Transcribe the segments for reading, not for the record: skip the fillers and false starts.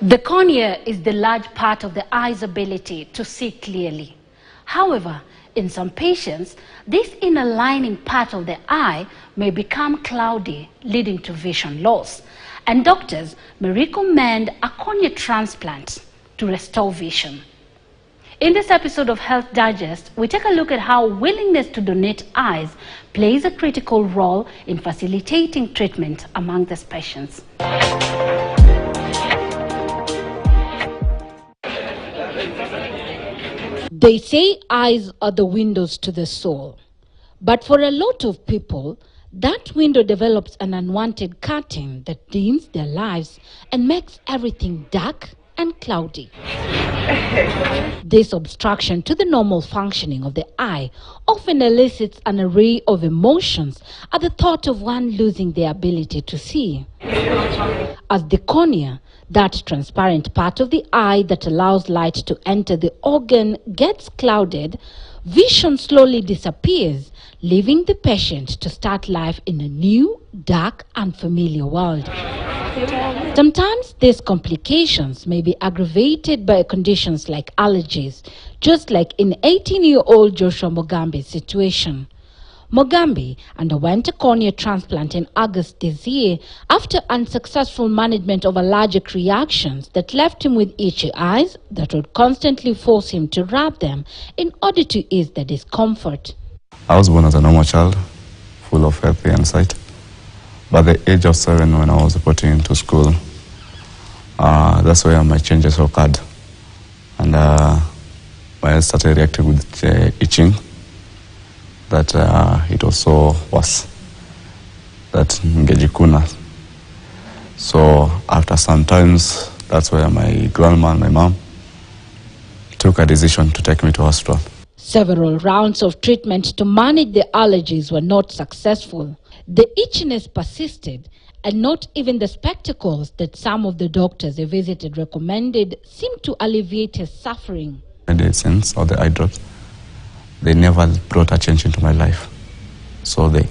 The cornea is the large part of the eye's ability to see clearly. However, in some patients, this inner lining part of the eye may become cloudy, leading to vision loss. And doctors may recommend a cornea transplant to restore vision. In this episode of Health Digest, we take a look at how willingness to donate eyes plays a critical role in facilitating treatment among these patients. They say eyes are the windows to the soul. But for a lot of people, that window develops an unwanted curtain that dims their lives and makes everything dark and cloudy. This obstruction to the normal functioning of the eye often elicits an array of emotions at the thought of one losing the ability to see. As the cornea, that transparent part of the eye that allows light to enter the organ, gets clouded, vision slowly disappears, leaving the patient to start life in a new, dark, unfamiliar world. Sometimes these complications may be aggravated by conditions like allergies, just like in 18-year-old Joshua Mogambi's situation. Mogambi underwent a cornea transplant in August this year after unsuccessful management of allergic reactions that left him with itchy eyes that would constantly force him to rub them in order to ease the discomfort. I was born as a normal child, full of healthy insight. By the age of 7, when I was reporting into school, that's where my changes occurred. And my eyes started reacting with itching. That it was so worse, that ngejikuna. So after some times, that's where my grandma and my mom took a decision to take me to hospital. Several rounds of treatment to manage the allergies were not successful. The itchiness persisted, and not even the spectacles that some of the doctors they visited recommended seemed to alleviate his suffering. Medicines or the eye drops, they never brought a change into my life. So the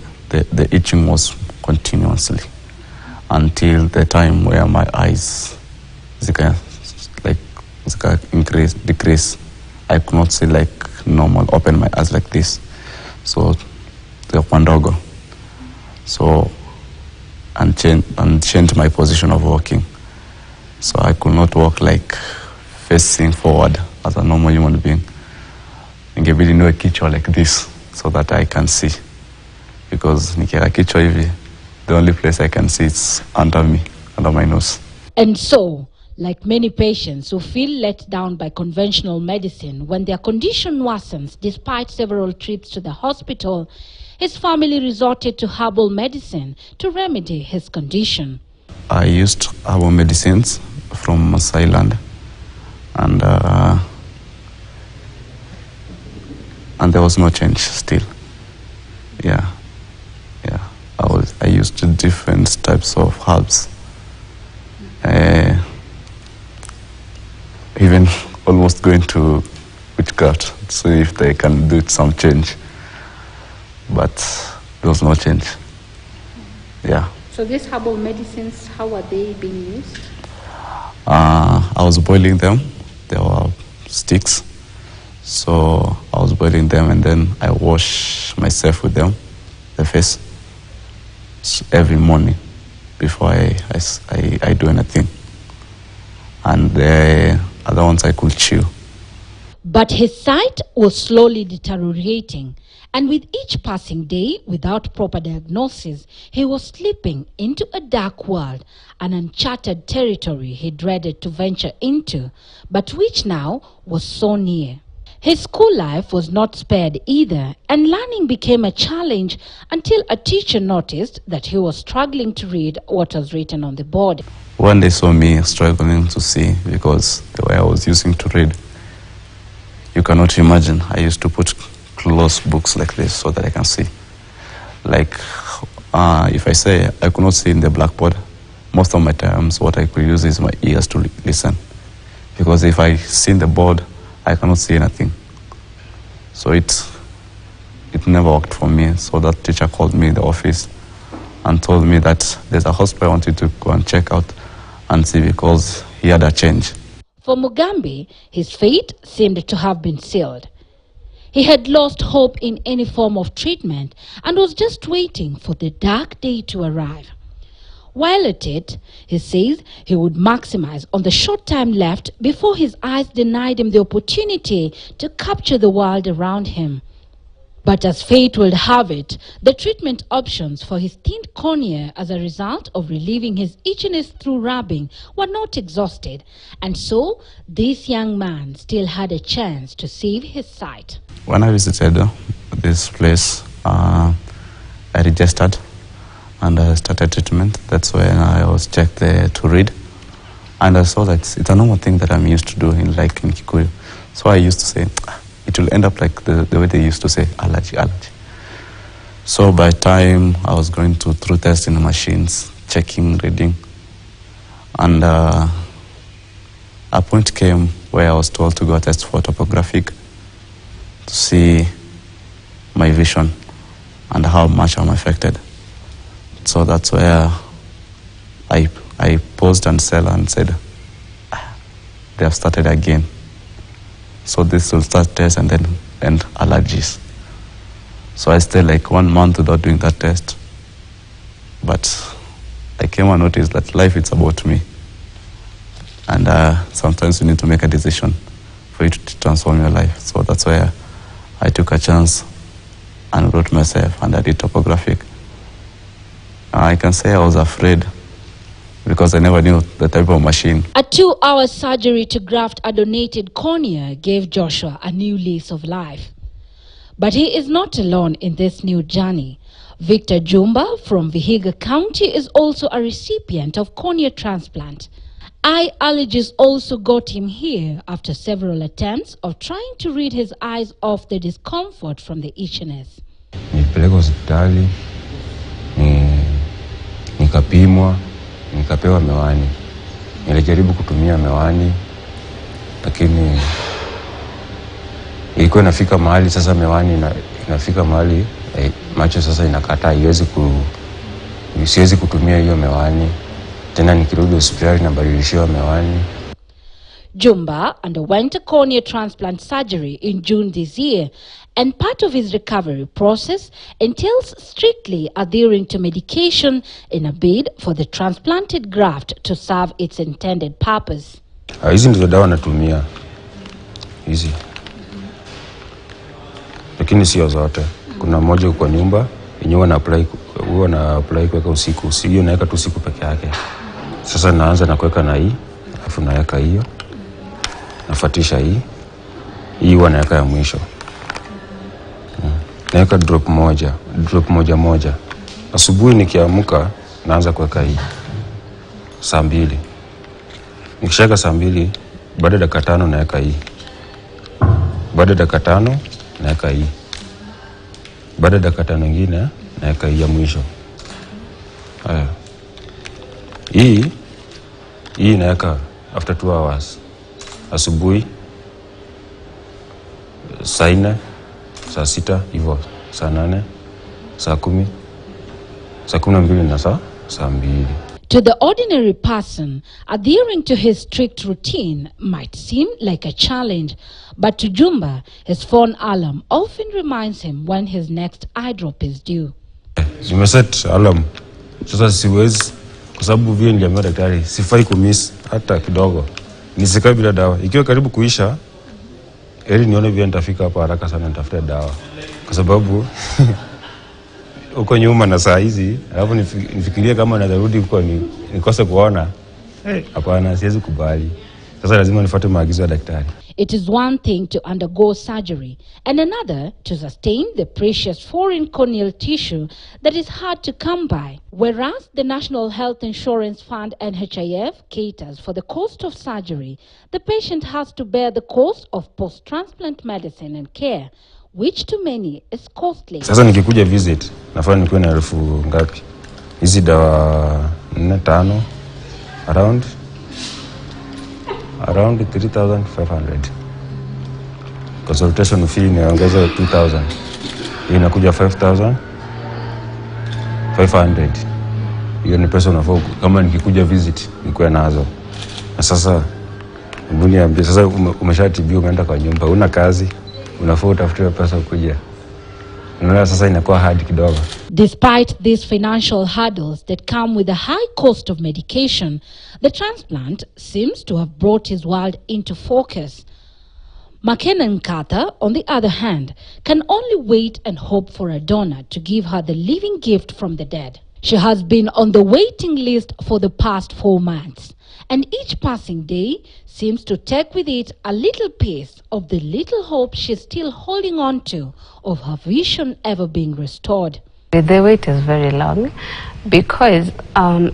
itching was continuously until the time where my eyes decrease. I could not see like normal, open my eyes like this. So the pandogo. So and change my position of walking. So I could not walk like facing forward as a normal human being. Ningebidi niwe kichwa like this so that I can see, because nikiweka kichwa hivi, the only place I can see is under me, under my nose. And so, like many patients who feel let down by conventional medicine when their condition worsens despite several trips to the hospital, his family resorted to herbal medicine to remedy his condition. I used herbal medicines from Masai land, and there was no change still. Yeah. I used different types of herbs. Even almost going to witchcraft to see if they can do some change. But there was no change. Yeah. So these herbal medicines, how are they being used? I was boiling them. They were sticks. So I was boiling them, and then I wash myself with them, the face, every morning before I do anything. And the other ones I could chew. But his sight was slowly deteriorating, and with each passing day without proper diagnosis, he was slipping into a dark world, an uncharted territory he dreaded to venture into, but which now was so near. His school life was not spared either, and learning became a challenge until a teacher noticed that he was struggling to read what was written on the board. When they saw me struggling to see, because the way I was using to read, you cannot imagine, I used to put close books like this so that I can see. Like, if I say I could not see in the blackboard, most of my times what I could use is my ears to listen. Because if I see in the board, I cannot see anything. So it never worked for me. So that teacher called me in the office and told me that there's a hospital I wanted to go and check out and see, because he had a change. For Mugambi, his fate seemed to have been sealed. He had lost hope in any form of treatment and was just waiting for the dark day to arrive. While at it, he says he would maximize on the short time left before his eyes denied him the opportunity to capture the world around him. But as fate would have it, the treatment options for his thinned cornea as a result of relieving his itchiness through rubbing were not exhausted, and so this young man still had a chance to save his sight. When I visited this place, I registered and I started treatment. That's when I was checked there to read. And I saw that it's a normal thing that I'm used to do in Kikuyu. So I used to say, it will end up like the way they used to say, allergy. So by time I was going through tests in the machines, checking, reading. And a point came where I was told to go test for topographic to see my vision and how much I'm affected. So that's where I paused and said, they have started again. So this will start test and then end allergies. So I stayed like 1 month without doing that test. But I came and noticed that life is about me. And sometimes you need to make a decision for you to transform your life. So that's where I took a chance and wrote myself and I did topographic. I can say I was afraid because I never knew the type of machine. A 2-hour surgery to graft a donated cornea gave Joshua a new lease of life. But he is not alone in this new journey. Victor Jumba from Vihiga County is also a recipient of cornea transplant. Eye allergies also got him here after several attempts of trying to rid his eyes of the discomfort from the itchiness. Nilipeleka hospitali, nikapimwa, nikapewa miwani. Nilijaribu kutumia miwani, lakini ilikuwa inafika mahali sasa miwani inafika mahali macho sasa inakataa, siwezi kutumia hiyo miwani. Tena nikirudi hospitali nabadilishiwa miwani. Jumba underwent a cornea transplant surgery in June this year, and part of his recovery process entails strictly adhering to medication in a bid for the transplanted graft to serve its intended purpose. Hizi ndizo dawa natumia. Hizi. Lakini sio zote. Kuna moja kwa nyumba, yenyewe na apply kwa usiku. Hiyo naweka tu usiku peke yake. Sasa naanza na kuweka na hii, alafu naweka hiyo. Nafuatisha hii. Hii huwa naweka ya mwisho. Naweka drop moja. Asubuhi nikiamka naanza kuweka hii. Saa 2. Nikishaka saa 2, baada ya dakika 5 naweka hii. Baada ya dakika 5 naweka hii. Baada ya dakika 5 nyingine naweka hii ya mwisho. Haya. Hii naweka after 2 hours. Asubuhi, saa 4, saa 6, hivyo, saa 8, saa 10, saa 12 na saa 2. To the ordinary person, adhering to his strict routine might seem like a challenge, but to Jumba, his phone alarm often reminds him when his next eye drop is due. Nimeset alarm. Sasa siwezi, kwa sababu vile niliambiwa daktari, sifai kumiss hata kidogo. Nisikae bila dawa. Ikiwa karibu kuisha, heri nione vile nitafika hapa haraka sana nitafuta dawa. Kwa sababu uko nyuma na saa hizi, alafu nifikirie kama narudi huko nikose kuona. Hapana, siwezi kubali. Sasa lazima nifuate maagizo ya daktari. It is one thing to undergo surgery and another to sustain the precious foreign corneal tissue that is hard to come by. Whereas the National Health Insurance Fund NHIF caters for the cost of surgery, the patient has to bear the cost of post-transplant medicine and care, which to many is costly. Sasa nikikuja visit, nafaa nikuwe na elfu ngapi? Hizi dawa 4-5 around 3,500. Consultation fee niongeza 2,000. Hii inakuja 5,500. Hiyo ni pesa unafaa kama nikikuja visit nikuwe nazo. Na sasa mbuni ambia sasa umeshatibiwa, umeenda kwa nyumba, una kazi, unafaa utafute pesa kuja. Unaona sasa inakuwa hard kidogo. Despite these financial hurdles that come with a high cost of medication, the transplant seems to have brought his world into focus. McKenna Nkatha, on the other hand, can only wait and hope for a donor to give her the living gift from the dead. She has been on the waiting list for the past 4 months, and each passing day seems to take with it a little piece of the little hope she's still holding on to of her vision ever being restored. The wait is very long because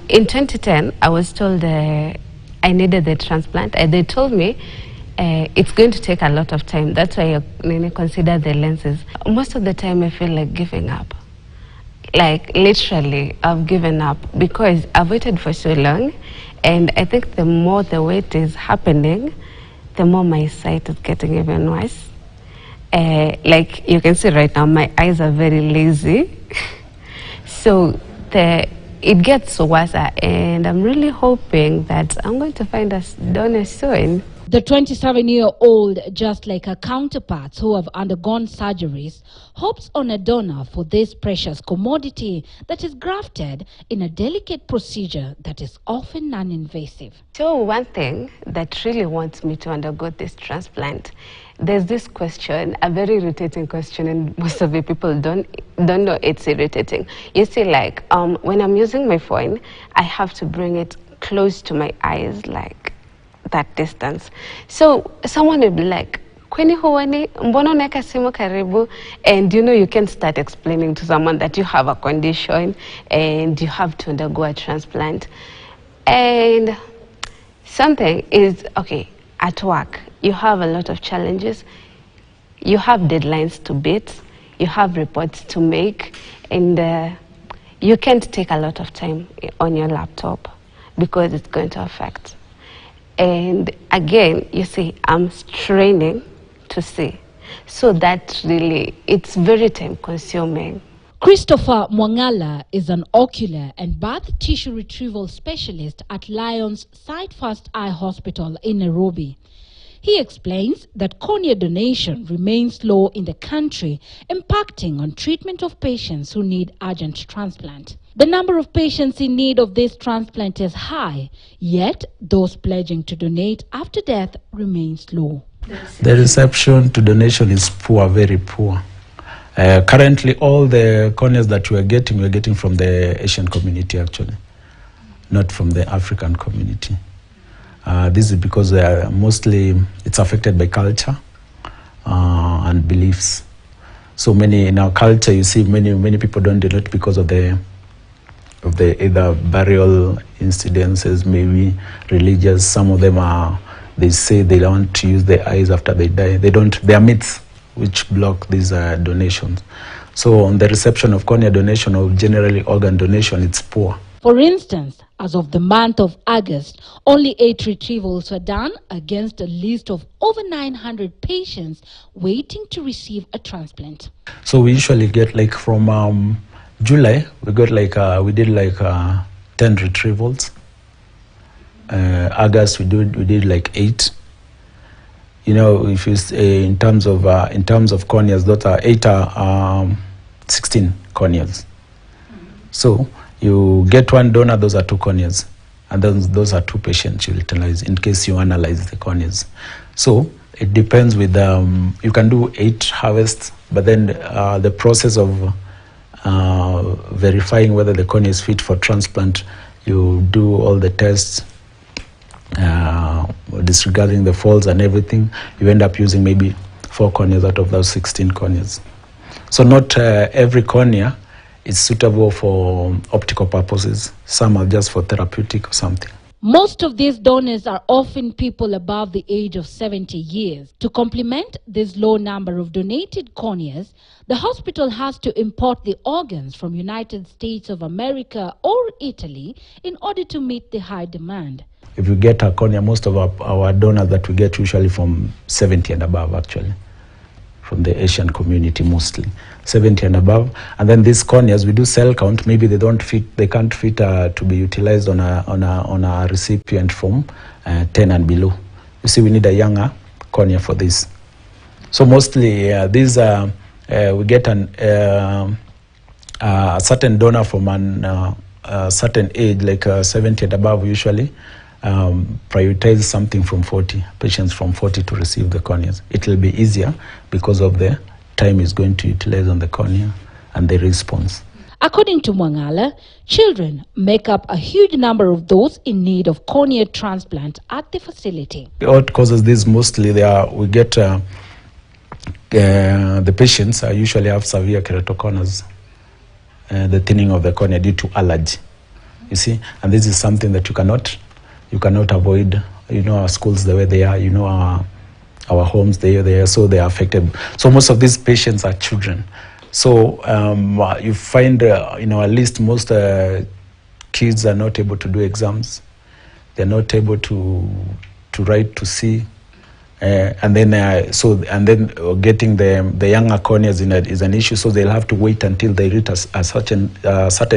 in 2010 I was told I needed the transplant, and they told me it's going to take a lot of time. That's why I consider the lenses. Most of the time I feel like giving up. Like literally I've given up because I've waited for so long, and I think the more the wait is happening, the more my sight is getting even worse. Like you can see right now, my eyes are very lazy. So it gets worse, and I'm really hoping that I'm going to find a donor soon. The 27-year-old, just like her counterparts who have undergone surgeries, hopes on a donor for this precious commodity that is grafted in a delicate procedure that is often non-invasive. So one thing that really wants me to undergo this transplant, there's this question, a very irritating question, and most of the people don't know it's irritating. You see, like when I'm using my phone, I have to bring it close to my eyes, like that distance. So someone will be like, kweni huwani, mbono unaweka simu karibu? And you can start explaining to someone that you have a condition and you have to undergo a transplant. And something is, okay, at work, you have a lot of challenges. You have deadlines to beat, you have reports to make, and you can't take a lot of time on your laptop because it's going to affect. And again, you see, I'm straining to see. So that really, it's very time consuming. Christopher Mwangala is an ocular and birth tissue retrieval specialist at Lion's Sight First Eye Hospital in Nairobi. He explains that cornea donation remains low in the country, impacting on treatment of patients who need urgent transplant. The number of patients in need of this transplant is high, yet those pledging to donate after death remains low. The reception to donation is poor, very poor. Currently, all the corneas that we're getting from the Asian community actually, not from the African community. This is because mostly it's affected by culture and beliefs. So many in our culture, you see, many people don't donate because of the either burial incidences, maybe religious. Some of them they say they don't want to use their eyes after they die. There are myths which block these donations. So on the reception of cornea donation or generally organ donation, it's poor. For instance, as of the month of August, only 8 retrievals were done against a list of over 900 patients waiting to receive a transplant. So we usually get like from July, we did like 10 retrievals. August we did like 8. If you in terms of corneas, those are 8 are 16 corneas. So you get 1 donor, those are 2 corneas, and then those are 2 patients you utilize in case you analyze the corneas. So it depends with you can do 8 harvests, but then the process of verifying whether the cornea is fit for transplant, you do all the tests, disregarding the faults and everything. You end up using maybe 4 corneas out of those 16 corneas. So not every cornea is suitable for optical purposes. Some are just for therapeutic or something. Most of these donors are often people above the age of 70 years. To complement this low number of donated corneas, the hospital has to import the organs from United States of America or Italy in order to meet the high demand. If you get a cornea, most of our donors that we get usually from 70 and above actually. from the Asian community mostly, 70 and above. And then these corneas, we do cell count. Maybe they can't fit to be utilized on a recipient from 10 and below. You see, we need a younger cornea for this. So mostly these we get a certain donor from a certain age, like 70 and above usually. Prioritize something from 40, patients from 40 to receive the corneas. It will be easier because of the time is going to utilize on the cornea and the response. According to Mwangala, children make up a huge number of those in need of cornea transplant at the facility. What causes this mostly, we get the patients usually have severe keratoconus, the thinning of the cornea due to allergy. You see, and this is something that you cannot avoid. You know our schools the way they are. You know our homes they are, so they are affected. So most of these patients are children. So you find at least most kids are not able to do exams. They're not able to write, to see. And then getting the younger corneas is an issue, so they'll have to wait until they reach a certain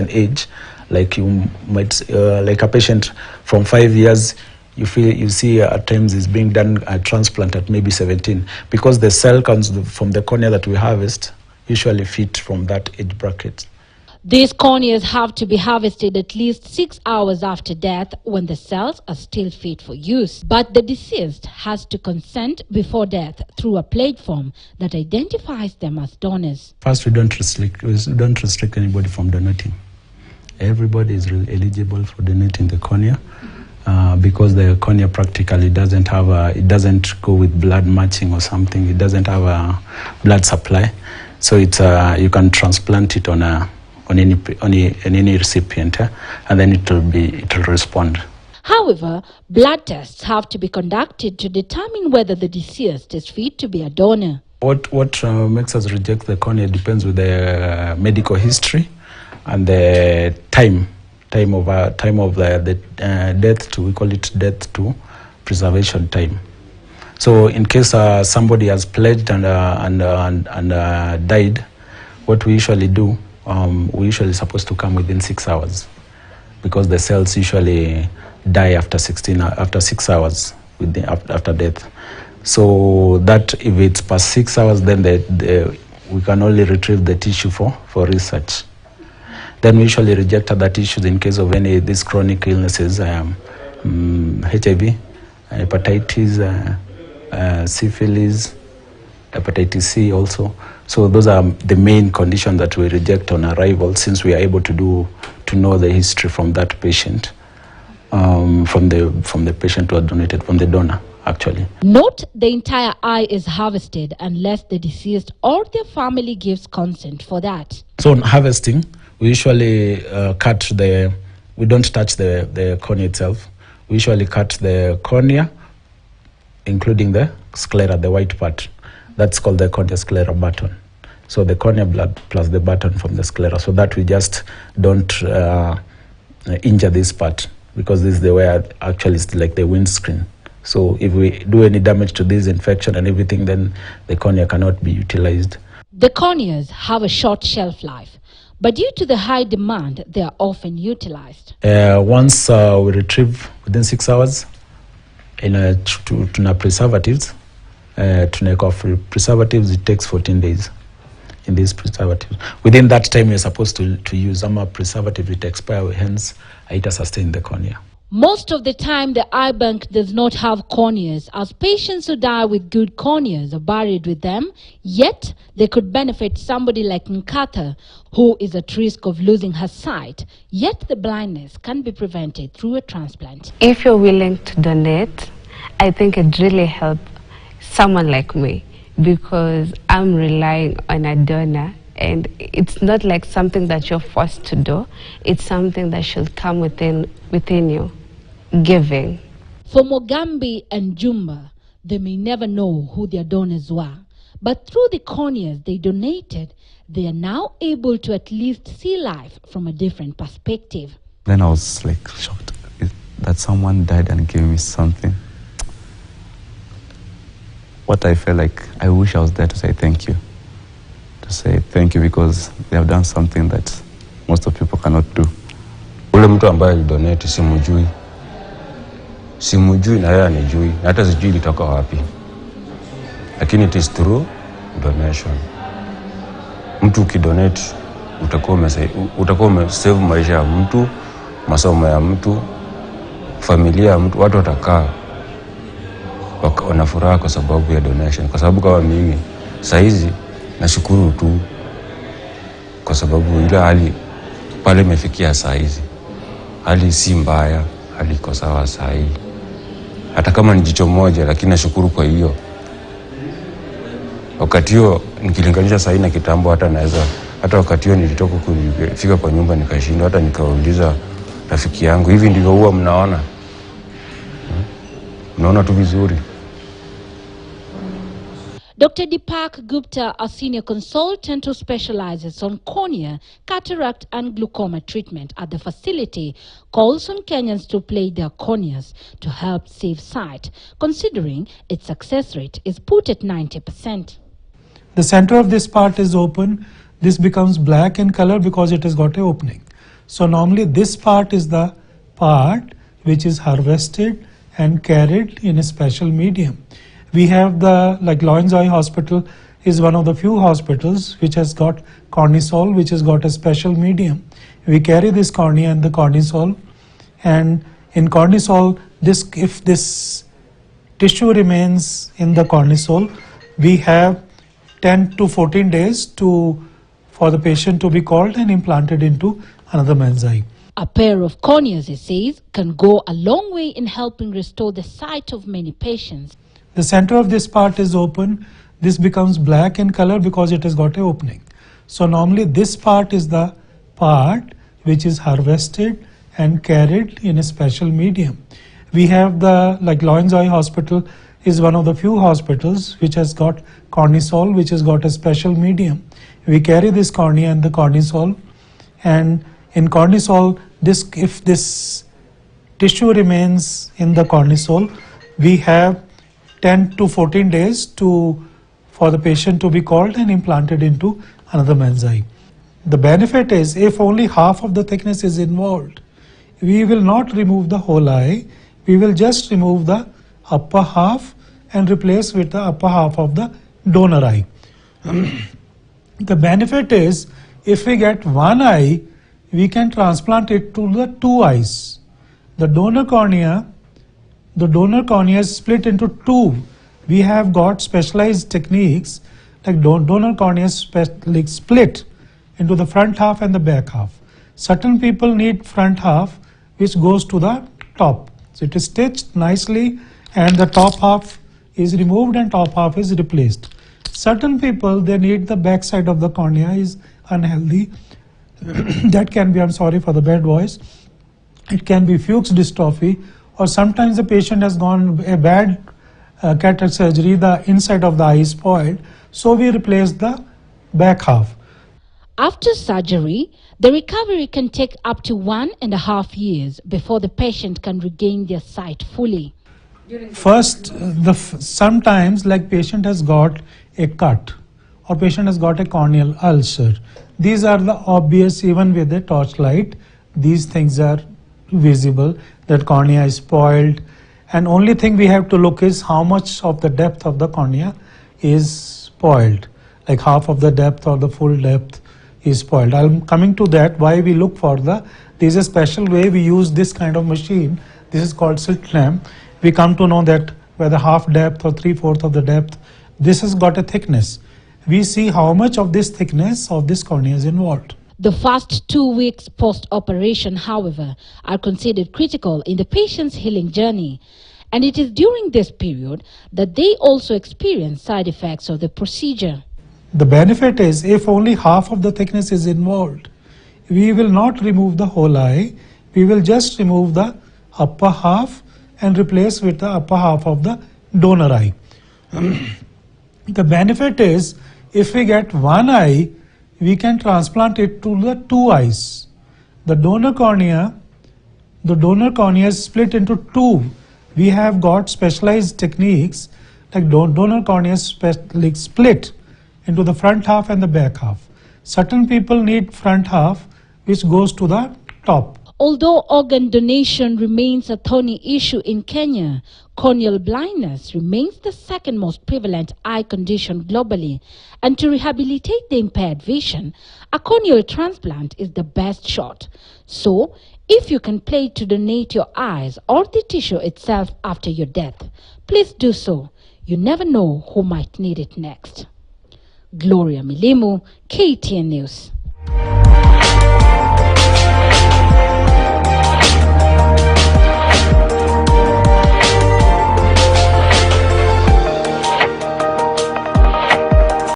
age. Like you might, like a patient from 5 years, you see at times is being done a transplant at maybe 17, because the cell counts from the cornea that we harvest usually fit from that age bracket. These corneas have to be harvested at least 6 hours after death when the cells are still fit for use. But the deceased has to consent before death through a platform that identifies them as donors. First, we don't restrict anybody from donating. Everybody is eligible for donating the cornea because the cornea practically doesn't go with blood matching or something. It doesn't have a blood supply, so it's you can transplant it on any recipient, and then it will respond. However, blood tests have to be conducted to determine whether the deceased is fit to be a donor. What makes us reject the cornea depends with the medical history and the time of the death to, we call it death to preservation time. So in case somebody has pledged and died, what we usually do, we usually supposed to come within 6 hours, because the cells usually die after 6 hours after death. So that if it's past 6 hours, then we can only retrieve the tissue for research. Then we usually reject other tissues in case of any of these chronic illnesses, HIV, hepatitis, syphilis, hepatitis C also. So those are the main conditions that we reject on arrival, since we are able to know the history from that patient, from the patient who had donated, from the donor actually. Note, the entire eye is harvested unless the deceased or their family gives consent for that. So on harvesting, we usually we don't touch the cornea itself. We usually cut the cornea, including the sclera, the white part. That's called the cornea sclera button. So the cornea blood plus the button from the sclera, so that we just don't injure this part, because this is the way actually it's like the windscreen. So if we do any damage to this infection and everything, then the cornea cannot be utilized. The corneas have a short shelf life, but due to the high demand, they are often utilized. Once we retrieve within 6 hours, tuna preservatives, preservatives, it takes 14 days in these preservatives. Within that time, you're supposed to use some preservative, it expire, hence it sustain the cornea. Most of the time, the eye bank does not have corneas, as patients who die with good corneas are buried with them, yet they could benefit somebody like Nkatha, who is at risk of losing her sight, yet the blindness can be prevented through a transplant. If you're willing to donate, I think it really helps someone like me, because I'm relying on a donor, and it's not like something that you're forced to do. It's something that should come within you, giving. For Mogambi and Jumba, they may never know who their donors were, but through the corneas they donated, they are now able to at least see life from a different perspective. Then I was like shocked that someone died and gave me something. what I felt like I wish I was there to say thank you. To say thank you because they have done something that most of people cannot do. Ule mtu ambaye alidonate simujui na yeye anijui, na hata sijui ilitoka wapi. Lakini it is through donation. Mtu ukidonate utakuwa umesave maisha ya mtu, masomo ya mtu, familia ya mtu, watu watakaa wana furaha kwa sababu ya donation. Kwa sababu kama mimi saizi nashukuru tu kwa sababu ile hali pale imefikia saizi. Hali si mbaya, hali iko sawa sahi. Hata kama ni jicho moja lakini nashukuru kwa hiyo. Wakati huo nikilinganisha sahi na kitambo, hata wakati huo nilitoka kufika kwa nyumba nikashindwa, hata nikauliza rafiki yangu, hivi ndivyo huwa mnaona? Mnaona tu vizuri. Dr. Deepak Gupta, a senior consultant who specializes on cornea, cataract and glaucoma treatment at the facility, calls on Kenyans to play their corneas to help save sight, considering its success rate is put at 90%. The center of this part is open. This becomes black in color because it has got an opening. So normally this part is the part which is harvested and carried in a special medium. We have like Loyens Eye Hospital is one of the few hospitals which has got cortisol, which has got a special medium. We carry this cornea and the cortisol, and in cortisol, if this tissue remains in the cortisol, we have 10 to 14 days for the patient to be called and implanted into another man's eye. A pair of corneas, it says, can go a long way in helping restore the sight of many patients. The center of this part is open. This becomes black in color because it has got an opening. So normally this part is the part which is harvested and carried in a special medium. We have like Loyens Eye Hospital is one of the few hospitals which has got cortisol, which has got a special medium. We carry this cornea and the cortisol, and in cortisol, if this tissue remains in the cortisol, we have 10 to 14 days for the patient to be called and implanted into another man's eye. The benefit is, if only half of the thickness is involved, we will not remove the whole eye. We will just remove the upper half and replace with the upper half of the donor eye. The benefit is, if we get one eye, we can transplant it to the two eyes. The donor cornea is split into two. We have got specialized techniques like donor cornea is split into the front half and the back half. Certain people need front half which goes to the top. So it is stitched nicely and the top half is removed and top half is replaced. Certain people, they need the back side of the cornea is unhealthy. That can be, I'm sorry for the bad voice, it can be Fuchs dystrophy, or sometimes the patient has gone a bad cataract surgery, the inside of the eye is spoiled, so we replace the back half. After surgery, the recovery can take up to 1.5 years before the patient can regain their sight fully. First, sometimes like patient has got a cut or patient has got a corneal ulcer. These are the obvious, even with a torchlight, these things are visible, that cornea is spoiled, and only thing we have to look is how much of the depth of the cornea is spoiled, like half of the depth or the full depth is spoiled. I'm coming to that, why we look for there's a special way we use this kind of machine. This is called slit lamp. We come to know that whether half depth or 3/4 of the depth, this has got a thickness. We see how much of this thickness of this cornea is involved. The first 2 weeks post-operation, however, are considered critical in the patient's healing journey. And it is during this period that they also experience side effects of the procedure. The benefit is, if only half of the thickness is involved, we will not remove the whole eye. We will just remove the upper half and replace with the upper half of the donor eye. The benefit is, if we get one eye, we can transplant it to the two eyes. The donor cornea is split into two. We have got specialized techniques like donor cornea is like split into the front half and the back half. Certain people need front half, which goes to the top. Although organ donation remains a thorny issue in Kenya, corneal blindness remains the second most prevalent eye condition globally, and to rehabilitate the impaired vision, a corneal transplant is the best shot. So, if you can pay to donate your eyes or the tissue itself after your death, please do so. You never know who might need it next. Gloria Milimu, KTN News.